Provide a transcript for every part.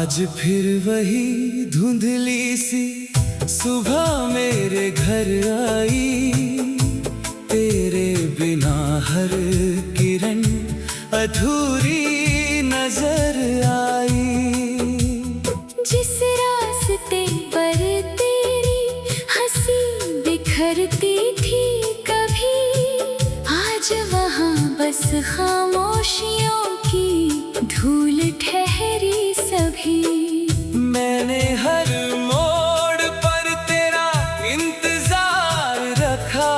आज फिर वही धुंधली सी सुबह मेरे घर आई। तेरे बिना हर किरण अधूरी नजर आई। जिस रास्ते पर तेरी हंसी बिखरती थी कभी, आज वहाँ बस खामोशियों की धूल ठहरी सभी। मैंने हर मोड़ पर तेरा इंतजार रखा,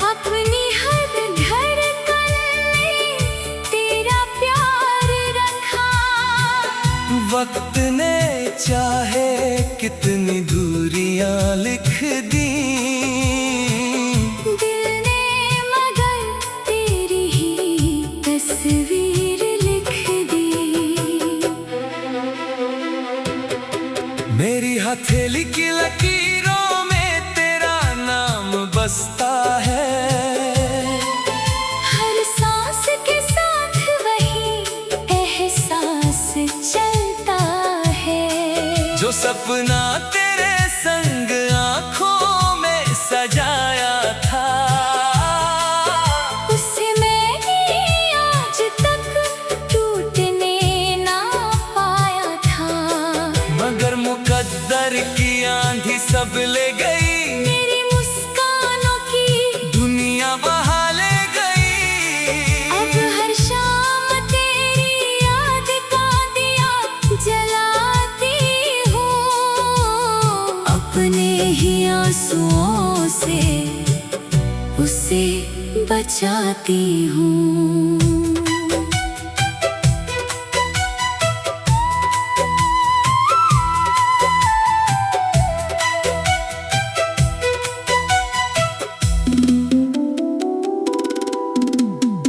अपनी हर धड़कन में तेरा प्यार रखा। वक्त ने चाहे कितनी दूरियां लिख दी, दिल ने मगर तेरी ही तस्वीर लिख दी। मेरी हथेली की लकीरों में तेरा नाम बसता है। हर सांस के साथ वही एहसास चलता है। जो सपना तेरे संग आँखों में सजाया था, उसे मैंने आज तक टूटने ना पाया था। मगर मुकद्दर की आंधी सब ले गई, मेरी मुस्कानों की दुनिया बहा ले गई। अब हर शाम तेरी याद का दिया जलाती हूँ। अपने ही आंसुओं से उसे बचाती हूँ।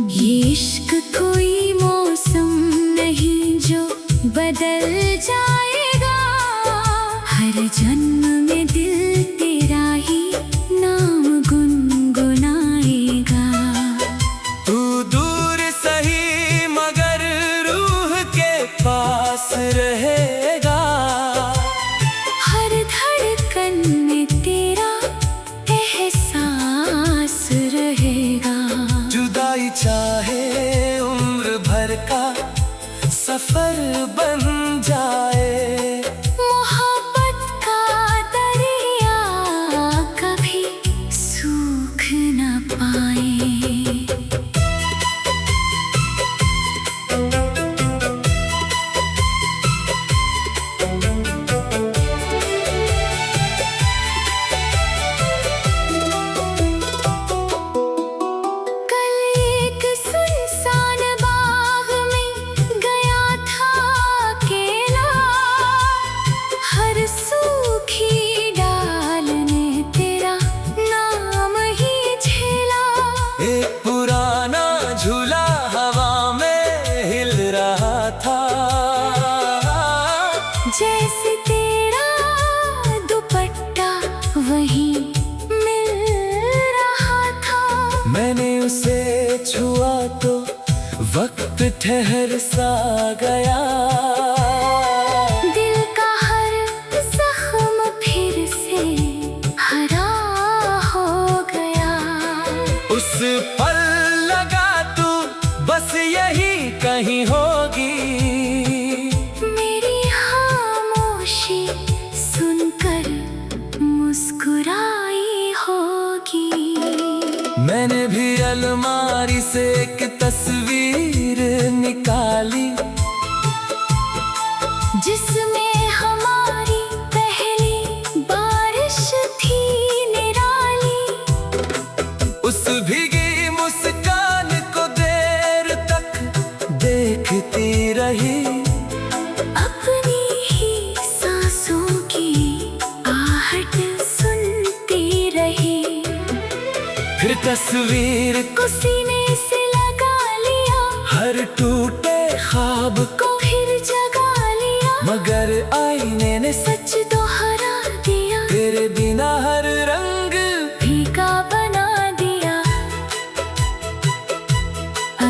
ये इश्क कोई मौसम नहीं जो बदल जाएगा। हर जन्म में दिल तेरा ही नाम गुनगुनाएगा। तू दूर सही मगर रूह के पास रहेगा। हर धड़कन में तेरा एहसास रहेगा। जुदाई चाहे उम्र भर का सफर बन जाए, मोहब्बत का दरिया कभी सूख न पाए। कल एक सुनसान बाग में गया था अकेला। हर सूखी डाल ने तेरा नाम ही झेला। एक पुराना झूला हवा में हिल रहा था, जैसे तेरा दुपट्टा वहीं मिल रहा था। मैंने उसे छुआ तो वक्त ठहर सा गया। दिल का हर जख्म फिर से हरा हो गया। उस पल लगा तू बस यही कहीं होगी। मेरी खामोशी सुनकर मुस्कुराई होगी। मैंने भी अलमारी से एक तस्वीर निकाली, जिसमें हमारी पहली बारिश थी निराली। उस भीगी मुस्कान को देर तक देखती रही। अपनी ही सांसों की आहट सुनती रही। फिर तस्वीर को सीने से लगा लिया, हर टूटे ख्वाब को फिर जगा लिया। मगर आईने ने सच दोहरा दिया, तेरे बिना हर रंग फीका बना दिया।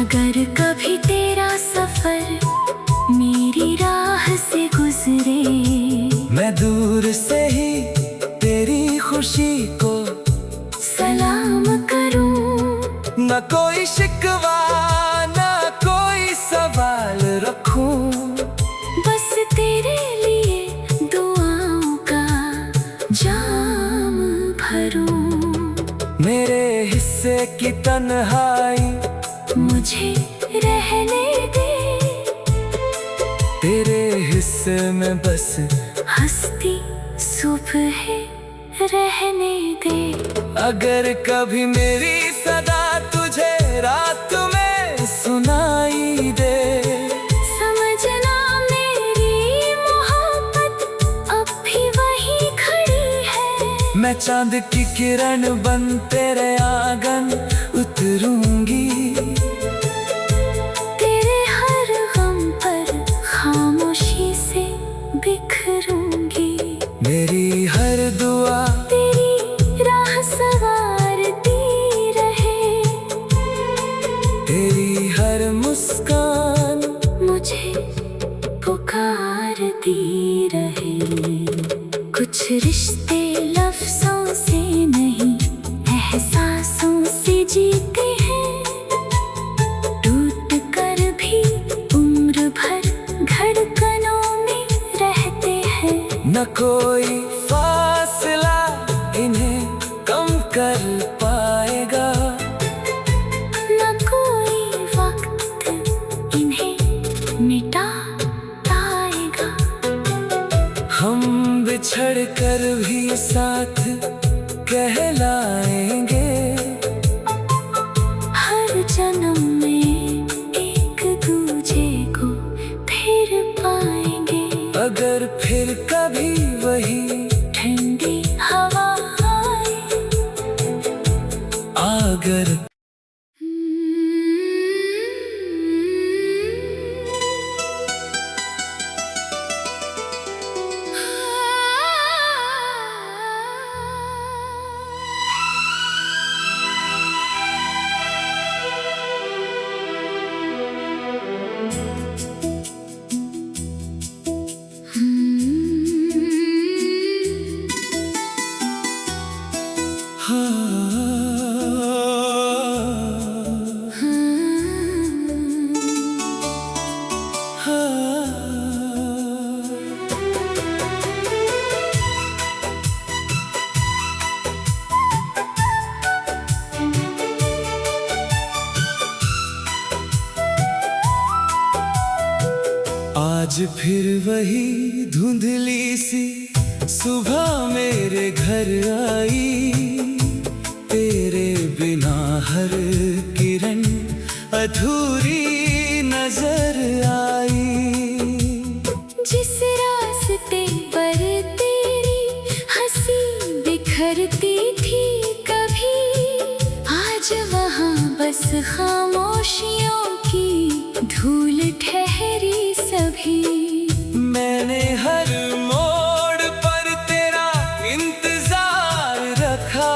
अगर कभी तेरा सफर मेरी राह करे। मैं दूर से ही तेरी खुशी को सलाम करूं। न कोई शिकवा न कोई सवाल रखूं। बस तेरे लिए दुआओं का जाम भरूं। मेरे हिस्से की तन्हाई मुझे रहने दे। तेरे हिस्से में बस हंसती सुबह रहने दे। अगर कभी मेरी सदा तुझे रात में सुनाई दे, समझना मेरी मोहब्बत अब भी वही खड़ी है। मैं चांद की किरण बन तेरे आंगन उतरूंगी। तेरे हर गम पर खामोशी से बिखरूंगी। मेरी हर दुआ तेरी राह सवारती रहे। तेरी हर मुस्कान मुझे पुकारती रहे। कुछ रिश्ते लफ्जों से नहीं एहसासों से जीते हैं। टूट कर भी उम्र भर धड़कनों में रहते हैं। न कोई फासला इन्हें कम कर पाएगा। न कोई वक्त इन्हें मिटा पाएगा। हम बिछड़ कर भी साथ कहलाएंगे। हर जन्म में एक दूजे को फिर पाएंगे। अगर फिर कभी वही ठंडी हवा आए। अगर आज फिर वही धुंधली सी सुबह मेरे घर आई। तेरे बिना हर किरण अधूरी नजर आई। जिस रास्ते पर तेरी हंसी बिखरती थी कभी, आज वहाँ बस खामोशियों की धूल ठहरी सभी। मैंने हर मोड़ पर तेरा इंतजार रखा।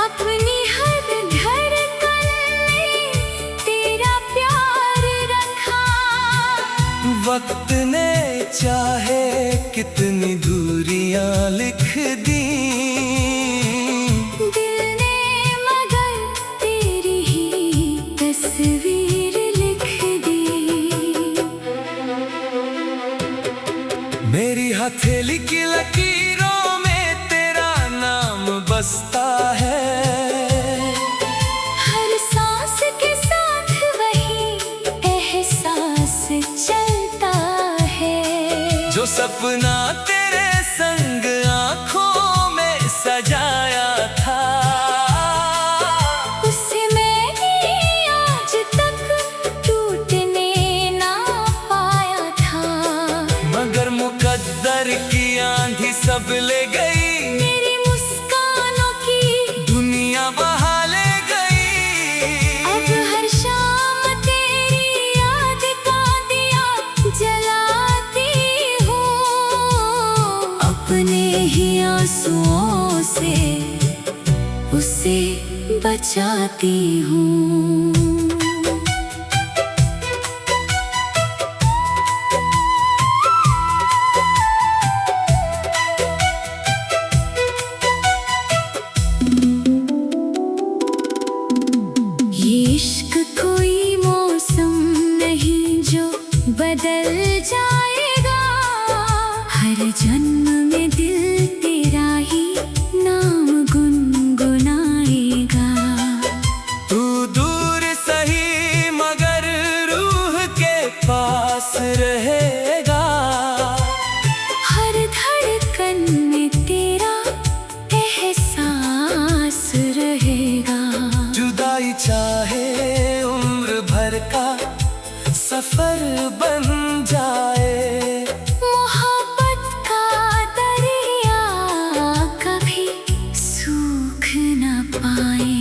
अपनी हर धड़कन में तेरा प्यार रखा। वक्त ने चाहे कितनी दूरियां लिख दी। दिल ने मगर तेरी ही तस्वीर लिख दी। मेरी हथेली की लकीरों में तेरा नाम बसता है। हर सांस के साथ वही एहसास चलता है। जो सपना तेरे संग आंखों में सजाया था, उसे मैंने आज तक टूटने ना पाया था। मगर मुकद्दर की आंधी सब ले गई। मेरी मुस्कानों की दुनिया बहा ले गई। अब हर शाम तेरी याद का दिया जलाती हूँ। अपने ही आंसुओं से उसे बचाती हूँ। इश्क कोई मौसम नहीं जो बदल जाएगा। हर जन्म में दिल तेरा ही नाम गुनगुनाएगा। तू दूर सही मगर रूह के पास रहेगा। हर धड़कन में तेरा एहसास रहेगा। जुदाई चाहे उम्र भर का सफर बन जाए, मोहब्बत का दरिया कभी सूख न पाए।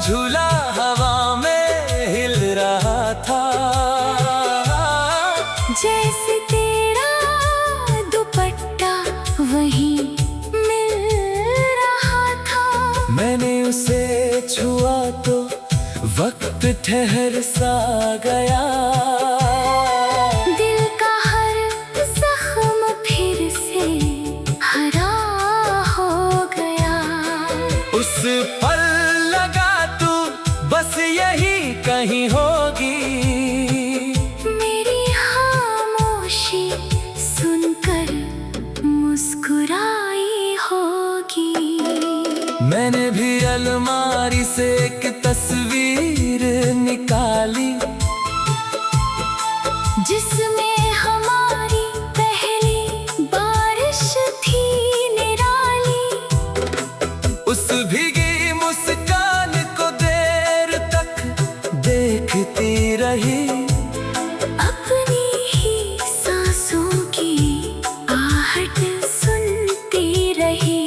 झूला हवा में हिल रहा था, जैसे तेरा दुपट्टा वहीं मिल रहा था। मैंने उसे छुआ तो वक्त ठहर सा गया। दिल का हर जख्म फिर से हरा हो गया। उस पल लगा तू बस यही कहीं होगी। मेरी खामोशी सुनकर मुस्कुराई होगी। मैंने भी अलमारी से एक तस्वीर निकाली, जिसमें हमारी पहली बारिश थी निराली। उस भीगी मुस्कान को देर तक देखती रही। अपनी ही सांसों की आहट सुनती रही।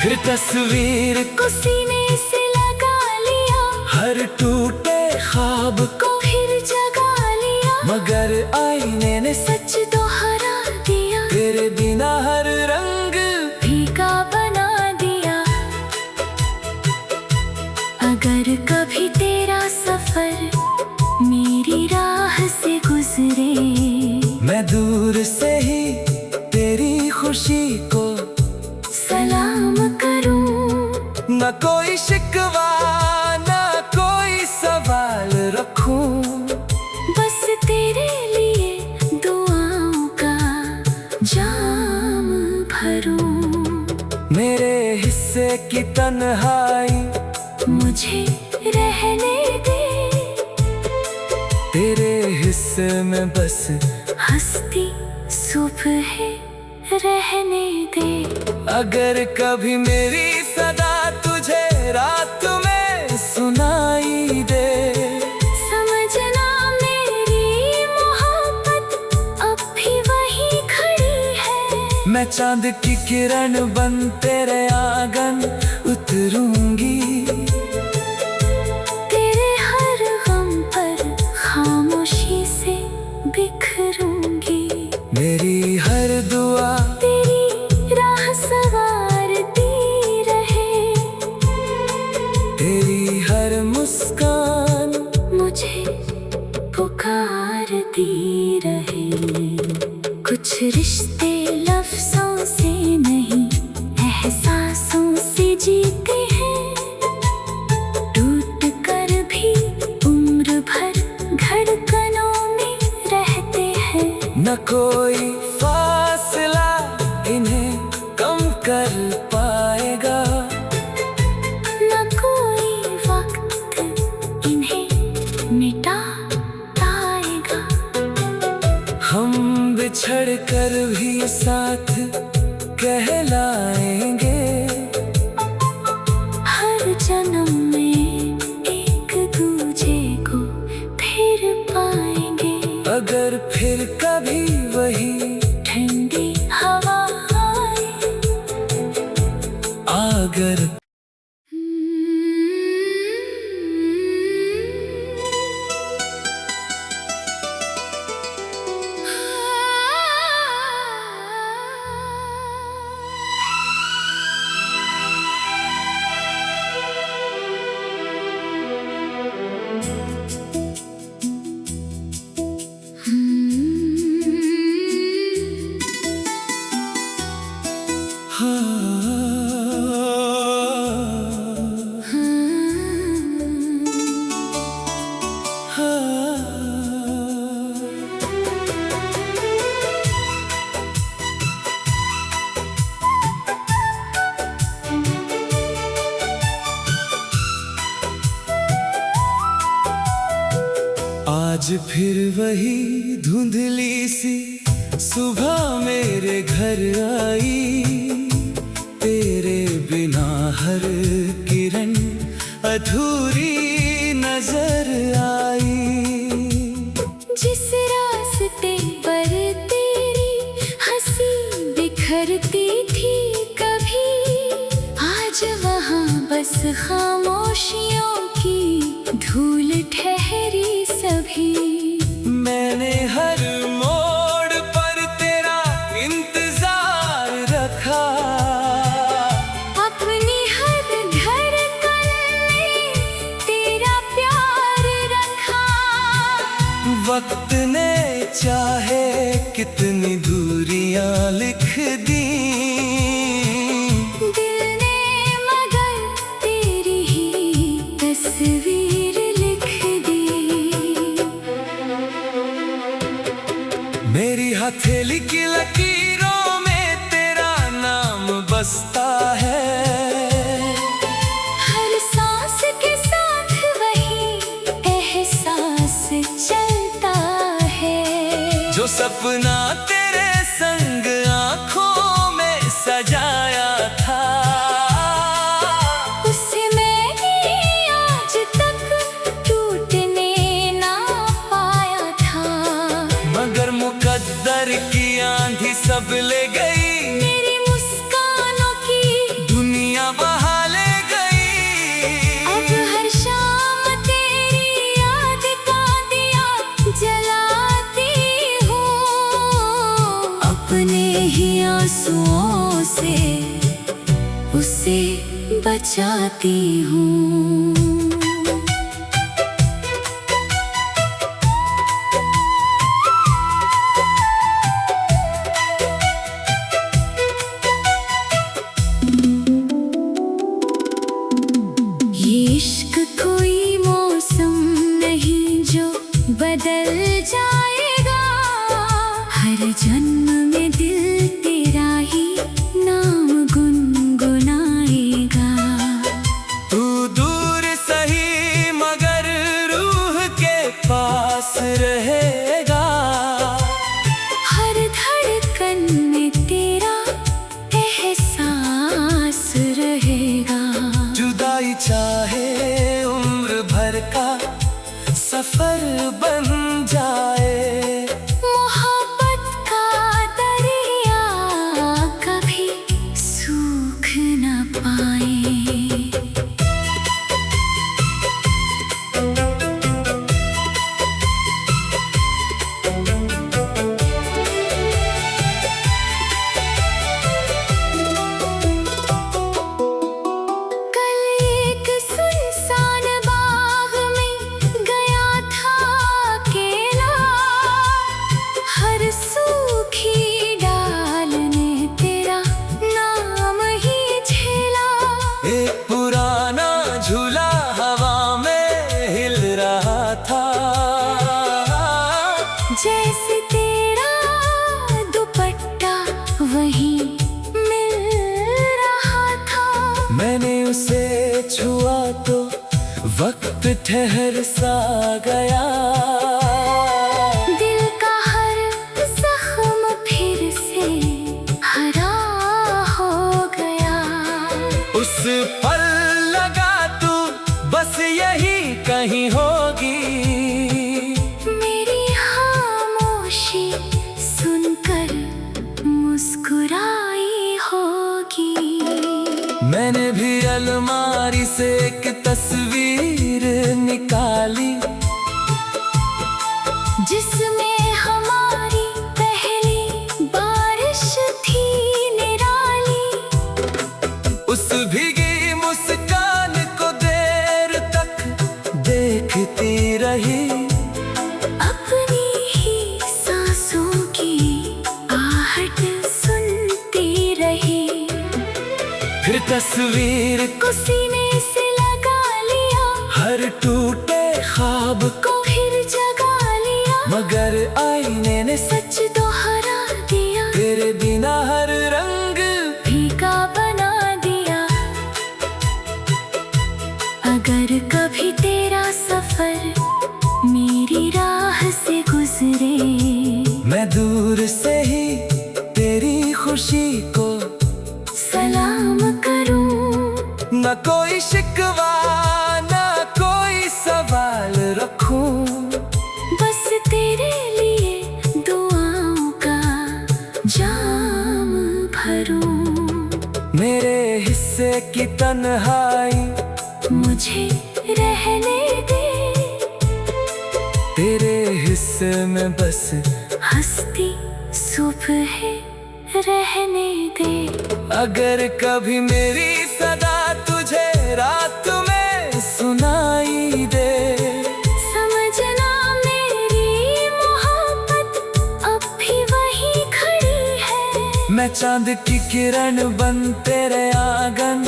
फिर तस्वीर को सीने से लगा लिया, हर टूटे ख्वाब को फिर जगा लिया। मगर आईने ने सच दोहरा दिया, तेरे बिना हर रंग फीका बना दिया। अगर कभी तेरा सफर मेरी राह से गुजरे, मैं दूर से ही तेरी खुशी को सलाम करूं। न कोई शिकवा न कोई सवाल रखूं। बस तेरे लिए दुआओं का जाम भरूं। मेरे हिस्से की तन्हाई मुझे रहने दे, तेरे हिस्से में बस हंसती सुबह रहने दे। अगर कभी मेरी सदा तुझे रात में सुनाई दे, समझना मेरी मोहब्बत अब भी वही खड़ी है। मैं चांद की किरण बन तेरे आंगन उतरूंगी। तेरे हर गम पर खामोशी से बिखरूंगी। मेरी हर दुआ तेरी राह सवारती रहे। तेरी हर मुस्कान मुझे पुकारती रहे। कुछ रिश्ते लफ्जों से नहीं एहसासों से जीते हैं। टूट कर भी उम्र भर धड़कनों में रहते हैं। न कोई फासला इन्हें कम कर पाएगा। न कोई वक्त इन्हें मिटा पाएगा। हम बिछड़ कर भी साथ कहलाएंगे। हर जन्म में एक दूजे को फिर पाएंगे। अगर फिर कभी वही ठंडी हवा आए, अगर आज फिर वही धुंधली सी सुबह मेरे घर आई। तेरे बिना हर किरण अधूरी नजर आई। जिस रास्ते पर तेरी हंसी बिखरती थी कभी, आज वहाँ बस खामोशियों की धूल ठहरी सभी। मैंने हर मोड़ पर तेरा इंतजार रखा, अपनी हर धड़कन में तेरा प्यार रखा। वक्त ने चाहे कितनी दूरियां लिख दी, दिल ने मगर तेरी ही तस्वीर लिख दी। मेरी हथेली की लकीरों में तेरा नाम बसता है। हर सांस के साथ वही एहसास चलता है। जो सपना तेरे संग आंखों में सजाया था, उसे मैंने आज तक टूटने ना पाया था। मगर मुकद्दर की आंधी सब ले गई, मेरी मुस्कानों की दुनिया बहा ले गई। अब हर शाम तेरी याद का दिया जलाती हूँ। अपने ही आंसुओं से उसे बचाती हूँ। ये इश्क कोई मौसम नहीं जो बदल जाएगा। हर जन्म में दिल तेरा ही नाम गुनगुनाएगा। तू दूर सही मगर रूह के पास रहेगा। हर धड़कन में तेरा एहसास रहेगा। जुदाई चाहे उम्र भर का सफर बन जाए, मोहब्बत का दरिया कभी सूख न पाए। कल एक सुनसान बाग में गया था अकेला। हर सूखी डाल ने तेरा नाम ही झेला। एक पुराना झूला हवा में हिल रहा था, जैसे तेरा दुपट्टा वहीं मिल रहा था। मैंने उसे छुआ तो वक्त ठहर सा गया। दिल का हर जख्म फिर से हरा हो गया। उस पल लगा तू बस यही कहीं होगी। मेरी खामोशी सुनकर मुस्कुराई होगी। मैंने भी अलमारी से एक तस्वीर निकाली, जिसमें हमारी पहली बारिश थी निराली। उस भीगी मुस्कान को देर तक देखती रही। अपनी ही सांसों की आहट सुनती रही। फिर तस्वीर को सीने से लगा लिया, हर टूटे ख्वाब को फिर जगा लिया। मगर आईने ने सच दोहरा दिया, तेरे बिना हर रंग फीका बना दिया। अगर कभी तेरा सफर मेरी राह आसरे। मैं दूर से ही तेरी खुशी को सलाम करूं। न कोई शिकवा न कोई सवाल रखूं, बस तेरे लिए दुआओं का जाम भरूं। मेरे हिस्से की तन्हाई मुझे रहने दे। तेरे हिस्से में बस हंसती सुबह रहने दे। अगर कभी मेरी सदा तुझे रात में सुनाई दे, समझना मेरी मोहब्बत अब भी वही खड़ी है। मैं चांद की किरण बन तेरे आंगन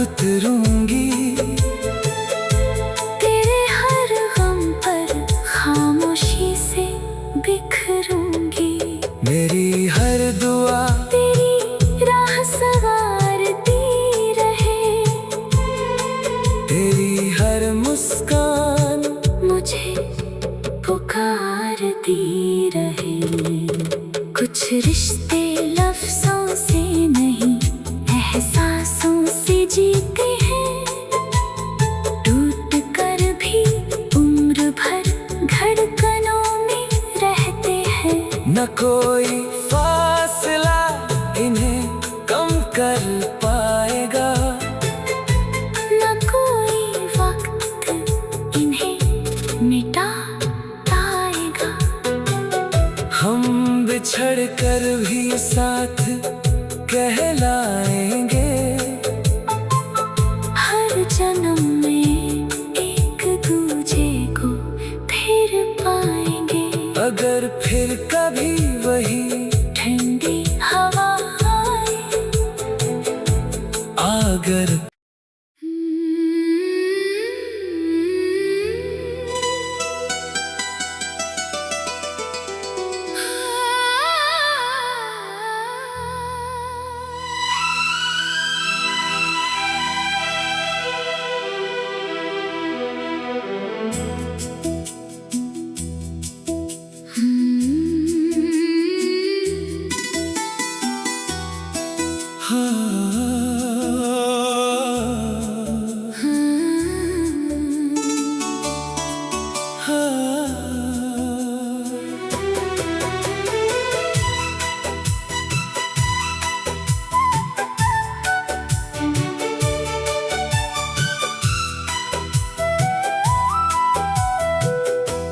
उतरूंगी। तेरे हर गम पर खामोशी से बिखरूंगी। मेरी हर दुआ तेरी राह सवारती रहे। तेरी हर मुस्कान मुझे पुकारती रहे। कुछ रिश्ते लफ्जों से नहीं एहसासों से जीते हैं। टूट कर भी उम्र भर धड़कनों में रहते हैं। न कोई फासला इन्हें कम कर पाएगा, न कोई वक्त इन्हें मिटा पाएगा। हम बिछड़ कर भी साथ कहलाएंगे। हर जन्म में एक दूजे को फिर पाएंगे। अगर फिर कभी वही ठंडी हवा आए। अगर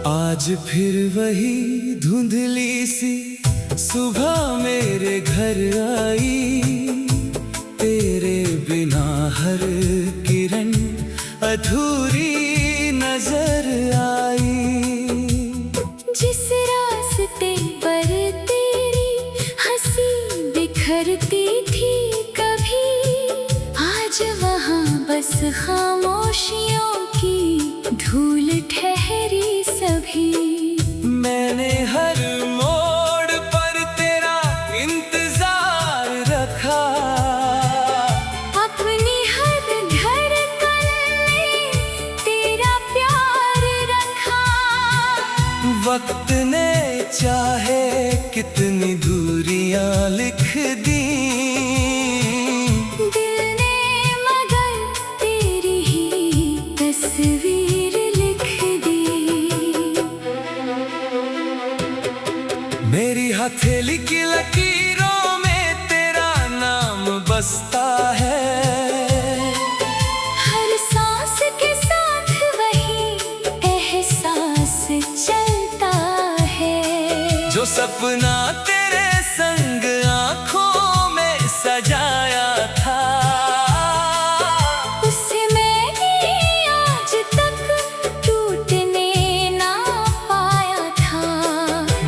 आज फिर वही धुंधली सी सुबह मेरे घर आई। तेरे बिना हर किरण अधूरी नजर आई। जिस रास्ते पर तेरी हंसी बिखरती थी कभी, आज वहाँ बस खामोशियों की धूल ठहरी सभी। मैंने हर मोड़ पर तेरा इंतजार रखा। अपनी हर धड़कन में तेरा प्यार रखा। वक्त ने चाहे कितनी दूरियां लिख दी, दिल ने मगर तेरी ही तस्वीर लिख दी। मेरी हथेली की लकीरों में तेरा नाम बसता है। हर सांस के साथ वही एहसास चलता है। जो सपना तेरे संग आंखों में सजाया था, उसे मैंने आज तक टूटने ना पाया था।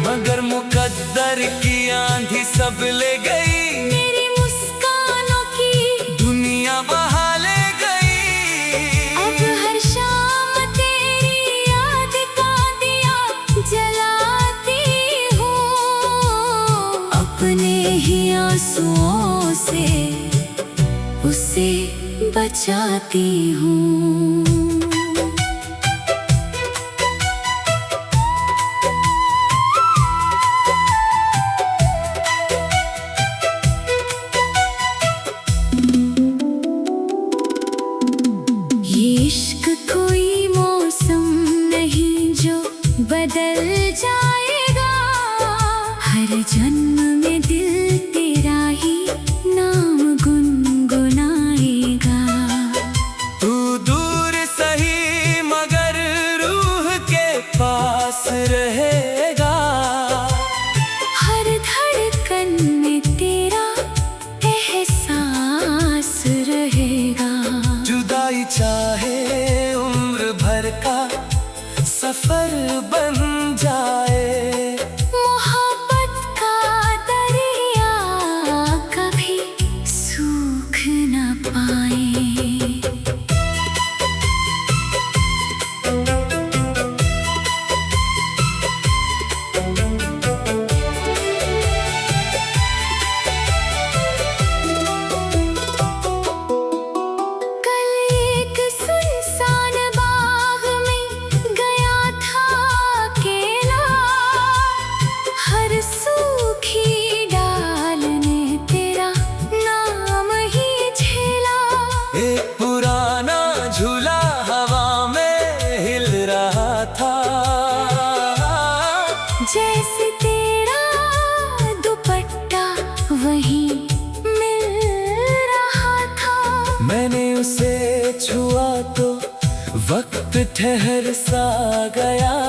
मगर मुकद्दर की आंधी सब ले गई। मेरी मुस्कानों की दुनिया बहा ले गई। अब हर शाम तेरी याद का दिया जलाती हूँ। अपने ही आंसुओं से उसे बचाती हूँ। कोई मौसम नहीं जो बदल जाएगा। हर जन्म में दिल तेरा ही नाम गुनगुनाएगा। तू दूर सही मगर रूह के पास रहेगा। हर धड़कन में तेरा एहसास रहेगा। जुदाई चाहे उम्र भर का सफर बन जाए, मोहब्बत का दरिया कभी सूख न पाए। सूखी डाल ने तेरा नाम ही झेला। एक पुराना झूला हवा में हिल रहा था, जैसे तेरा दुपट्टा वहीं मिल रहा था। मैंने उसे छुआ तो वक्त ठहर सा गया।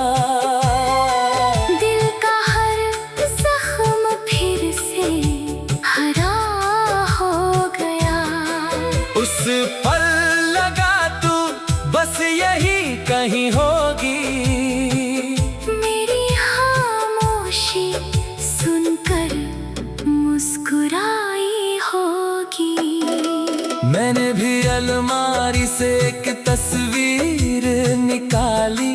उस पल लगा तू बस यही कहीं होगी। मेरी खामोशी सुनकर मुस्कुराई होगी। मैंने भी अलमारी से एक तस्वीर निकाली,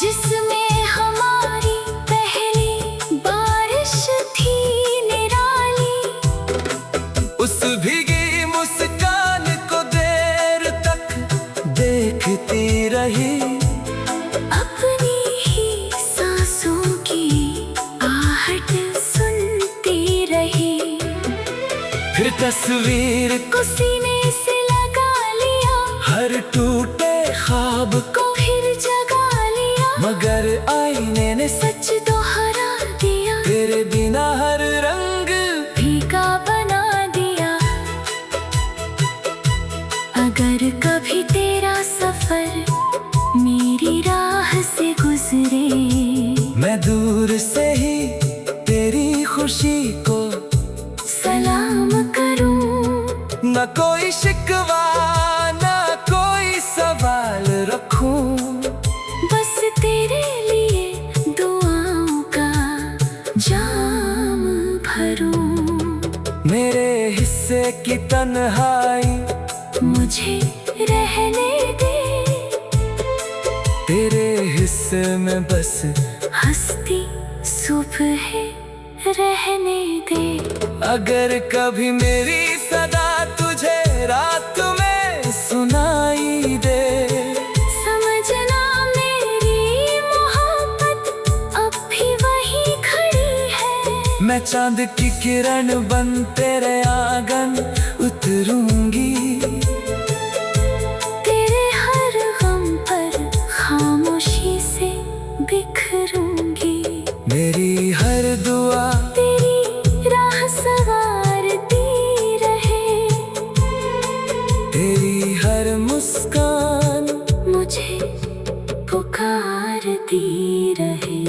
जिसमें हमारी पहली बारिश थी निराली। उस भीगी मुस्कान को देर तक देखती रही। अपनी ही सांसों की आहट सुनती रही। फिर तस्वीर को सीने से लगा लिया। हर टूटे ख्वाब को फिर जगा लिया। मगर आईने ने सच दोहरा दिया। तेरे बिना हर रंग फीका बना दिया। अगर कभी तेरा सफर मेरी राह से गुजरे, मैं दूर से ही तेरी खुशी को सलाम करूं। न कोई शिकवा न कोई सवाल रखूं। बस तेरे लिए दुआओं का जाम भरूं। मेरे हिस्से की तन्हाई मुझे रहने दे। तेरे हिस्से में बस हंसती सुबह रहने दे। अगर कभी मेरी सदा तुझे रात में सुनाई दे, समझना मेरी मोहब्बत अब भी वही खड़ी है। मैं चांद की किरण बन तेरे आंगन उतरूंगी। तेरे हर गम पर खामोशी से बिखरूंगी। मेरी हर दुआ तेरी राह सवारती रहे। तेरी हर मुस्कान मुझे पुकारती रहे।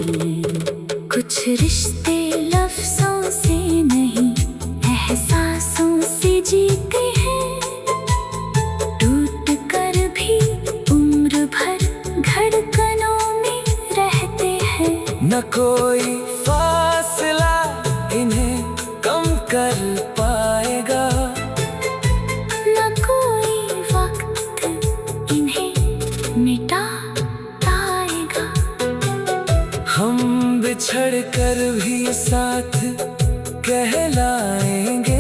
कुछ रिश्ते लफ्जों से नहीं एहसासों से जीते हैं। टूट कर भी उम्र भर धड़कनों में रहते हैं। न कोई फासला इन्हें कम कर पाएगा। न कोई वक्त इन्हें मिटा पाएगा। हम बिछड़ कर भी साथ कहलाएंगे।